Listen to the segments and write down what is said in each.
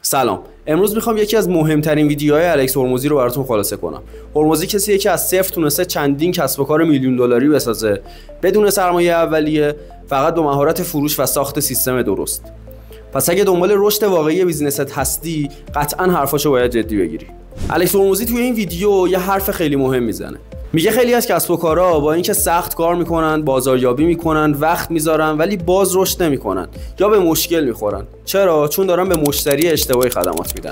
سلام. امروز میخوام یکی از مهمترین ویدیوهای الکس هرمزی رو براتون خلاصه کنم. هرمزی کسیه که از صفر تونسته چندین کسب و کار میلیون دلاری بسازه بدون سرمایه اولیه، فقط با مهارت فروش و ساخت سیستم درست. پس اگه دنبال رشد واقعی بیزنست هستی، قطعاً حرفاشو باید جدی بگیری. الکس هرمزی توی این ویدیو یه حرف خیلی مهم میزنه. میگه خیلی از کسب و کارها با اینکه سخت کار میکنن، بازاریابی میکنن، وقت میذارن، ولی باز رشد نمیکنن یا به مشکل میخورن. چرا؟ چون دارن به مشتری اشتباهی خدمات میدن.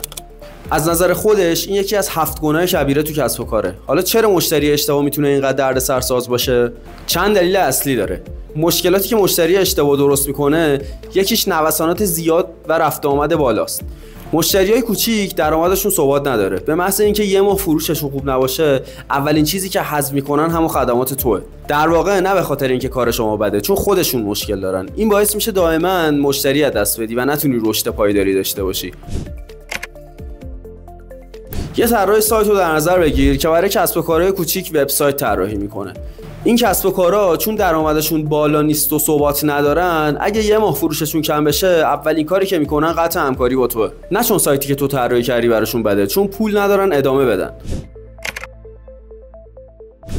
از نظر خودش این یکی از 7 گناه کبیره تو کسب و کاره. حالا چرا مشتری اشتباه میتونه اینقدر دردسرساز باشه؟ چند دلیل اصلی داره. مشکلاتی که مشتری اشتباه درست میکنه، یکیش نوسانات زیاد و رفت آمد بالاست. مشتریای کوچیک درآمدشون ثبات نداره. به محض اینکه یه ماه فروششون خوب نباشه، اولین چیزی که حذف میکنن همون خدمات توئه. در واقع نه به خاطر اینکه کار شما بده، چون خودشون مشکل دارن. این باعث میشه دائما مشتری از دست بدی و نتونی رشد پایداری داشته باشی. یه طراح سایت رو در نظر بگیر که برای کسب و کارهای کوچیک وبسایت طراحی میکنه. این کسب و کارها چون درآمدشون بالا نیست و ثبات ندارن، اگه یه ماه فروششون کم بشه، اولین کاری که میکنن قطع همکاری با توئه. نه چون سایتی که تو طراحی کردی براشون بده، چون پول ندارن ادامه بدن.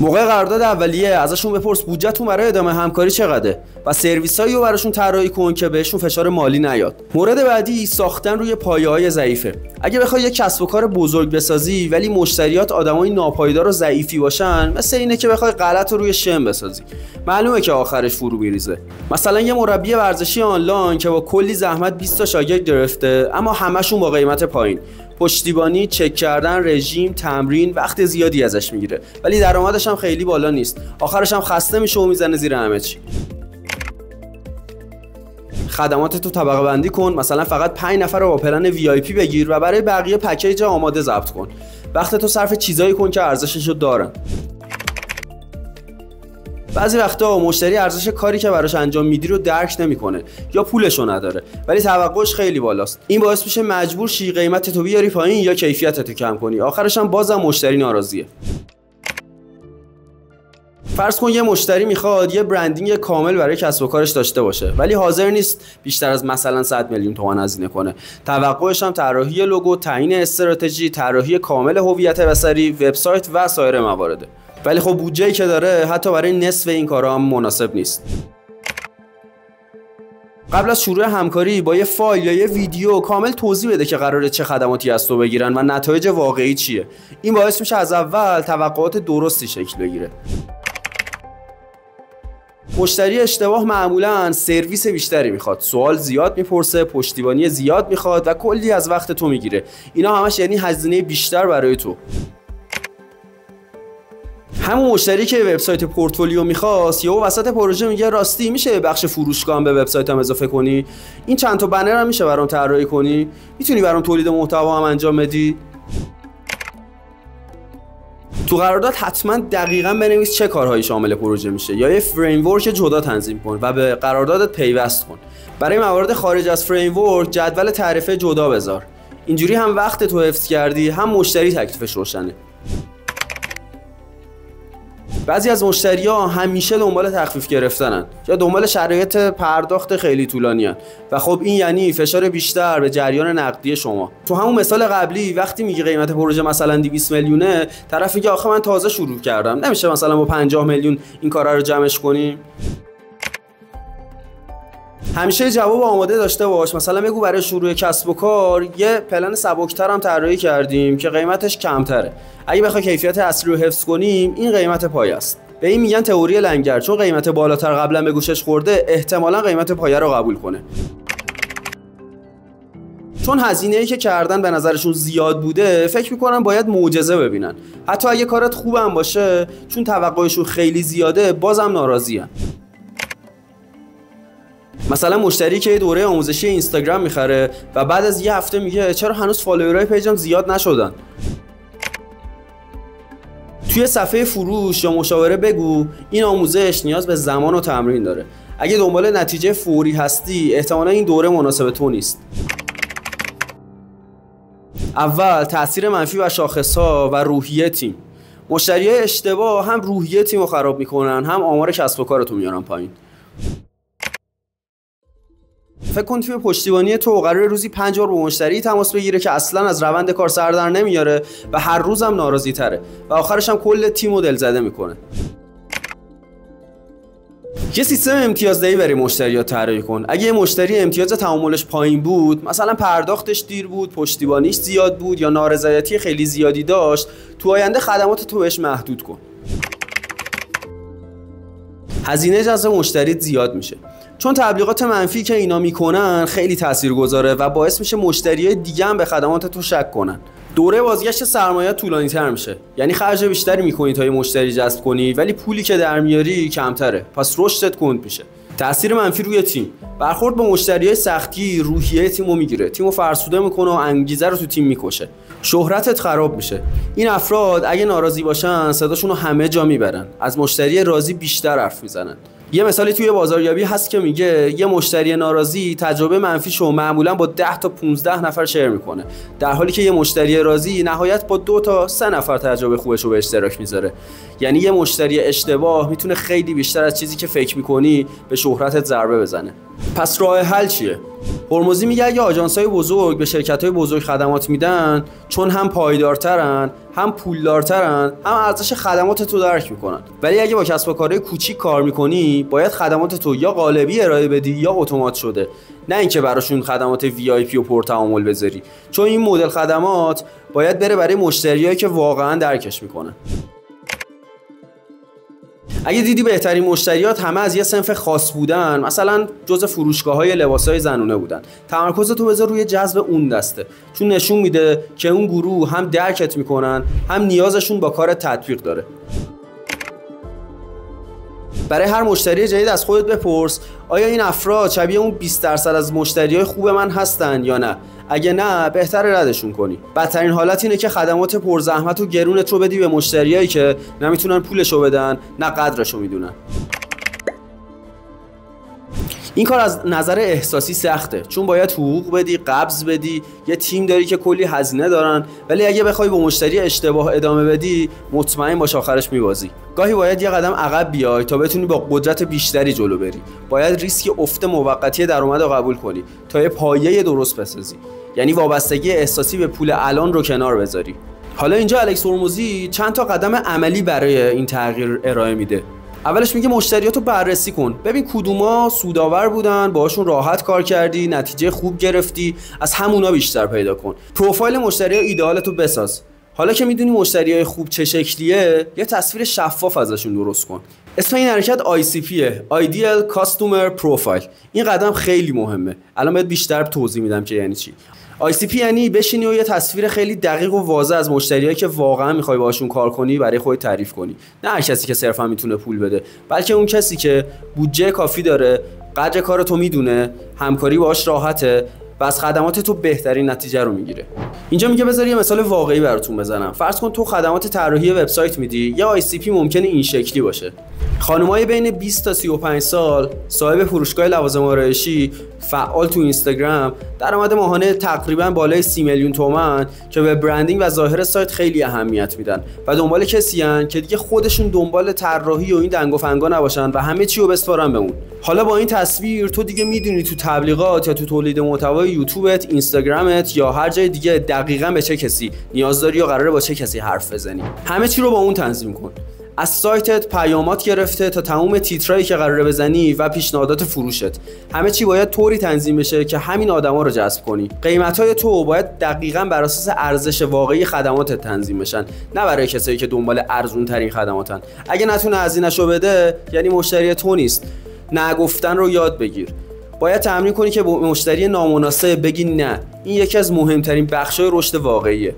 موقع قرارداد اولیه ازشون بپرس بودجه‌تون برای ادامه همکاری چقدره و سرویسایی رو براشون طراحی کن که بهشون فشار مالی نیاد. مورد بعدی ساختن روی پایه‌های ضعیفه. اگه بخوای یک کسب و کار بزرگ بسازی ولی مشتریات آدمای ناپایدار و ضعیفی باشن، مثل اینه که بخوای غلط رو روی شم بسازی. معلومه که آخرش فرو میریزه. مثلا یه مربی ورزشی آنلاین که با کلی زحمت 20 تا شاگرد گرفته، اما همشون با قیمت پایین. پشتیبانی، چک کردن، رژیم، تمرین وقت زیادی ازش میگیره، ولی درآمدش هم خیلی بالا نیست. آخرش هم خسته میشه و میزنه زیر همه چی. خدماتتو طبقه بندی کن. مثلا فقط 5 نفر رو با پلن VIP بگیر و برای بقیه پکیج آماده ضبط کن. وقتتو صرف چیزایی کن که ارزششو دارن. بعضی وقتا مشتری ارزش کاری که براش انجام میدی رو درک نمیکنه یا پولشو نداره، ولی توقعش خیلی بالاست. این باعث میشه مجبور شی قیمتتو بیاری پایین یا کیفیتتو کم کنی. آخرش هم بازم مشتری ناراضیه. فرض کن یه مشتری میخواد یه برندینگ کامل برای کسب و کارش داشته باشه، ولی حاضر نیست بیشتر از مثلا 100 میلیون تومان هزینه کنه. توقعش هم طراحی لوگو، تعیین استراتژی، طراحی کامل هویت بصری، وبسایت و سایر موارد. ولی خب بودجه‌ای که داره حتی برای نصف این کارا هم مناسب نیست. قبل از شروع همکاری با یه فایل یا یه ویدیو کامل توضیح بده که قراره چه خدماتی از تو بگیرن و نتایج واقعی چیه. این باعث میشه از اول توقعات درستی شکل بگیره. مشتری اشتباه معمولاً سرویس بیشتری میخواد، سوال زیاد میپرسه، پشتیبانی زیاد میخواد و کلی از وقت تو میگیره. اینا همش یعنی هزینه بیشتر برای تو. همون مشتری که وبسایت پورتفولیو می‌خواست یا وسط پروژه میگه راستی میشه بخش فروشگاه هم به وبسایتم اضافه کنی؟ این چند تا بنر هم میشه برام طراحی کنی؟ میتونی برام تولید محتوا هم انجام بدی؟ تو قرارداد حتما دقیقاً بنویس چه کارهایی شامل پروژه میشه یا یه فریم ورک جدا تنظیم کن و به قراردادت پیوست کن. برای موارد خارج از فریم ورک جدول تعرفه جدا بذار. اینجوری هم وقت تو حفظ کردی، هم مشتری تکلیفش روشنه. بعضی از مشتری‌ها همیشه دنبال تخفیف گرفتنن یا دنبال شرایط پرداخت خیلی طولانی‌ان و خب این یعنی فشار بیشتر به جریان نقدی شما. تو همون مثال قبلی وقتی میگی قیمت پروژه مثلا 200 میلیونه، طرف میگه آخه من تازه شروع کردم، نمیشه مثلا با 50 میلیون این کارا رو جمعش کنیم؟ همیشه جواب آماده داشته باش. مثلا بگو برای شروع کسب و کار یه پلن سبک‌تر هم طراحی کردیم که قیمتش کمتره. اگه بخوای کیفیت اصلی رو حفظ کنیم، این قیمت پایه است. به این میگن تئوری لنگر، چون قیمت بالاتر قبلا به گوشش خورده، احتمالاً قیمت پایه رو قبول کنه. چون هزینه‌ای که کردن به نظرشون زیاد بوده، فکر می‌کنن باید معجزه ببینن. حتی اگه کارت خوبم باشه، چون توقعشون خیلی زیاده، بازم ناراضی‌ان. مثلا مشتری که دوره آموزشی اینستاگرام میخره و بعد از یه هفته میگه چرا هنوز فالوورای پیجم زیاد نشدن؟ توی صفحه فروش یا مشاوره بگو این آموزش نیاز به زمان و تمرین داره. اگه دنبال نتیجه فوری هستی، احتمالا این دوره مناسب تو نیست. اول تأثیر منفی و شاخص‌ها و روحیه تیم. مشتریای اشتباه هم روحیه تیمو خراب میکنن، هم آمار کسب و کارتو میارن پایین. فکر کن تیم پشتیبانی تو قراره روزی 5 بار با مشتری تماس بگیره که اصلا از روند کار سر در نمیاره و هر روز هم ناراضی تره و آخرش هم کل تیمو دلزده میکنه. یه سیستم امتیازدهی برای مشتریات طراحی کن. اگه یه مشتری امتیاز تعاملش پایین بود، مثلا پرداختش دیر بود، پشتیبانیش زیاد بود یا نارضایتی خیلی زیادی داشت، تو آینده خدمات تو بهش محدود کن. هزینه جذب مشتریت زیاد میشه، چون تبلیغات منفی که اینا میکنن خیلی تاثیرگذاره و باعث میشه مشتریای دیگه هم به خدمات تو شک کنن. دوره بازگشت سرمایه طولانی تر میشه، یعنی خرج بیشتری میکنی تا یه مشتری جذب کنی ولی پولی که در میاری کمتره، پس رشدت کند میشه. تأثیر منفی روی تیم: برخورد با مشتریای سختی روحیه تیمو میگیره، تیمو فرسوده میکنه و انگیزه رو تو تیم میکشه. شهرتت خراب میشه. این افراد اگه ناراضی باشن صداشون رو همه جا میبرن، از مشتری راضی بیشتر حرف میزنن. یه مثالی توی بازاریابی هست که میگه یه مشتری ناراضی تجربه منفیشو معمولا با 10 تا 15 نفر شیر میکنه، در حالی که یه مشتری راضی نهایت با 2 تا 3 نفر تجربه خوبشو به اشتراک میذاره. یعنی یه مشتری اشتباه میتونه خیلی بیشتر از چیزی که فکر میکنی به شهرتت ضربه بزنه. پس راه حل چیه؟ هرمزی میگه اگه آژانس‌های بزرگ به شرکت‌های بزرگ خدمات میدن، چون هم پایدارترن، هم پولدارترن، هم ارزش خدمات تو درک میکنن. ولی اگه با کسب و کارهای کوچیک کار میکنی، باید خدمات تو یا قالبی ارائه بدی یا اتومات شده، نه اینکه براشون خدمات VIP و پرتعامل بذاری، چون این مدل خدمات باید بره برای مشتریایی که واقعا درکش میکنن. اگه دیدی بهترین مشتریات همه از یه صنف خاص بودن، مثلا جزء فروشگاه‌های لباسای زنونه بودن، تمرکزتو بذار روی جذب اون دسته، چون نشون میده که اون گروه هم درکت میکنن، هم نیازشون با کار تطبیق داره. برای هر مشتری جدید از خودت بپرس آیا این افراد شبیه اون 20% از مشتریای خوب من هستن یا نه؟ اگه نه، بهتره ردشون کنی. بدترین حالت اینه که خدمات پرزحمت و گرونت رو بدی به مشتریایی که نمیتونن پولشو بدن، نه قدرشو میدونن. این کار از نظر احساسی سخته، چون باید حقوق بدی، قبض بدی، یه تیم داری که کلی هزینه دارن، ولی اگه بخوای با مشتری اشتباه ادامه بدی، مطمئن باش آخرش میبازی. گاهی باید یه قدم عقب بیای تا بتونی با قدرت بیشتری جلو بری. باید ریسک افت موقتی درآمد رو قبول کنی تا یه پایه درست بسازی، یعنی وابستگی احساسی به پول الان رو کنار بذاری. حالا اینجا الکس هرمزی چند تا قدم عملی برای این تغییر ارائه میده. اولش میگه مشتریاتو بررسی کن، ببین کدوما سودآور بودن، باهاشون راحت کار کردی، نتیجه خوب گرفتی، از همونا بیشتر پیدا کن. پروفایل مشتری ایدئالتو بساز. حالا که میدونی مشتریای خوب چه شکلیه، یه تصویر شفاف ازشون درست کن. اسم این حرکت ICPه، Ideal Customer Profile. این قدم خیلی مهمه. الان بهت بیشتر توضیح میدم که یعنی چی. ICP یعنی بشینی و یه تصویر خیلی دقیق و واضح از مشتریایی که واقعا میخوای باهاشون کار کنی برای خودت تعریف کنی. نه هر کسی که صرفا میتونه پول بده، بلکه اون کسی که بودجه کافی داره، قدر کار تو میدونه، همکاری باهاش راحته و از خدمات تو بهترین نتیجه رو میگیره. اینجا میگه بذار یه مثال واقعی براتون بزنم. فرض کن تو خدمات طراحی وبسایت میدی، یا ICP ممکنه این شکلی باشه: خانمای بین 20 تا 35 سال، صاحب فروشگاه لوازم آرایشی، فعال تو اینستاگرام، درآمد ماهانه تقریبا بالای 30 میلیون تومان که به برندینگ و ظاهر سایت خیلی اهمیت میدن و دنبال کسی ان که دیگه خودشون دنبال طراحی و این دنگ و فنگا نباشن و همه چی رو بسپارن به اون. حالا با این تصویر تو دیگه میدونی تو تبلیغات یا تو تولید محتوای یوتیوبت، اینستاگرامت یا هر جای دیگه دقیقاً به چه کسی نیاز داری یا قراره با چه کسی حرف بزنی. همه چی رو با اون تنظیم کن، از سایتت، پیامات گرفته تا تمام تیترایی که قراره بزنی و پیشنهادات فروشت. همه چی باید طوری تنظیم بشه که همین آدما رو جذب کنی. قیمت‌های تو باید دقیقاً بر اساس ارزش واقعی خدماتت تنظیم بشن، نه برای کسایی که دنبال ارزون‌ترین خدماتن. اگه نتونه هزینه‌شو بده، یعنی مشتری تو نیست. نه گفتن رو یاد بگیر. باید تمرین کنی که به مشتری نامناسب بگی نه. این یکی از مهمترین بخش‌های رشد واقعیه.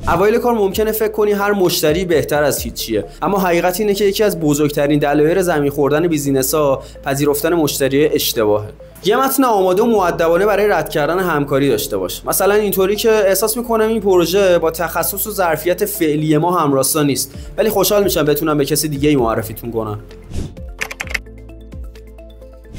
اوایل کار ممکنه فکر کنی هر مشتری بهتر از هیچیه، اما حقیقت اینه که یکی از بزرگترین دلایل زمین خوردن بیزینس‌ها پذیرفتن مشتری اشتباهه. یه متن آماده و مؤدبانه برای رد کردن همکاری داشته باش. مثلا اینطوری که احساس می‌کنم این پروژه با تخصص و ظرفیت فعلی ما همراستا نیست، ولی خوشحال میشم بتونم به کسی دیگه‌ای معرفیتون کنم.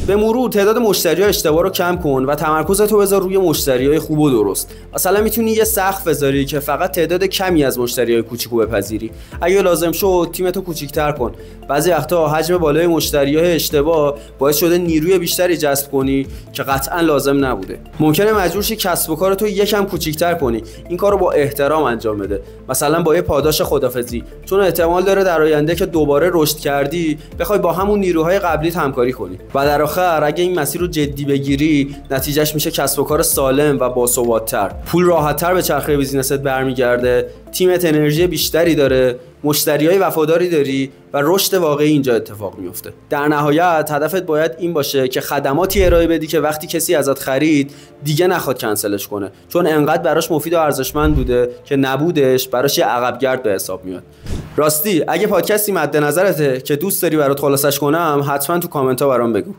به مرور تعداد مشتری‌های اشتباه رو کم کن و تمرکزتو بذار روی مشتری‌های خوب و درست. مثلا میتونی یه سقف بذاری که فقط تعداد کمی از مشتری‌های کوچیکو بپذیری. اگه لازم شد تیمتو کوچیک‌تر کن. بعضی وقتا حجم بالای مشتری‌های اشتباه باعث شده نیروی بیشتری جذب کنی که قطعاً لازم نبوده. ممکنه مجبور شی کسب و کارتو یکم کوچیک‌تر کنی. این کارو با احترام انجام بده. مثلا با یه پاداش خدافظی، چون احتمال داره در آینده که دوباره رشد کردی بخوای با همون نیروهای قبلی همکاری کنی. و در آخر اگه این مسیر رو جدی بگیری، نتیجهش میشه کسب و کار سالم و باثبات‌تر. پول راحت‌تر به چرخه بیزینست برمیگرده، تیمت انرژی بیشتری داره، مشتریای وفاداری داری و رشد واقعی اینجا اتفاق میفته. در نهایت هدفت باید این باشه که خدماتی ارائه بدی که وقتی کسی ازت خرید دیگه نخواد کنسلش کنه، چون انقدر براش مفید و ارزشمند بوده که نبودش براش یه عقبگرد به حساب میاد. راستی اگه پادکستی مد نظرته که دوست داری برات خلاصش کنم، حتما تو کامنت ها برام بگو.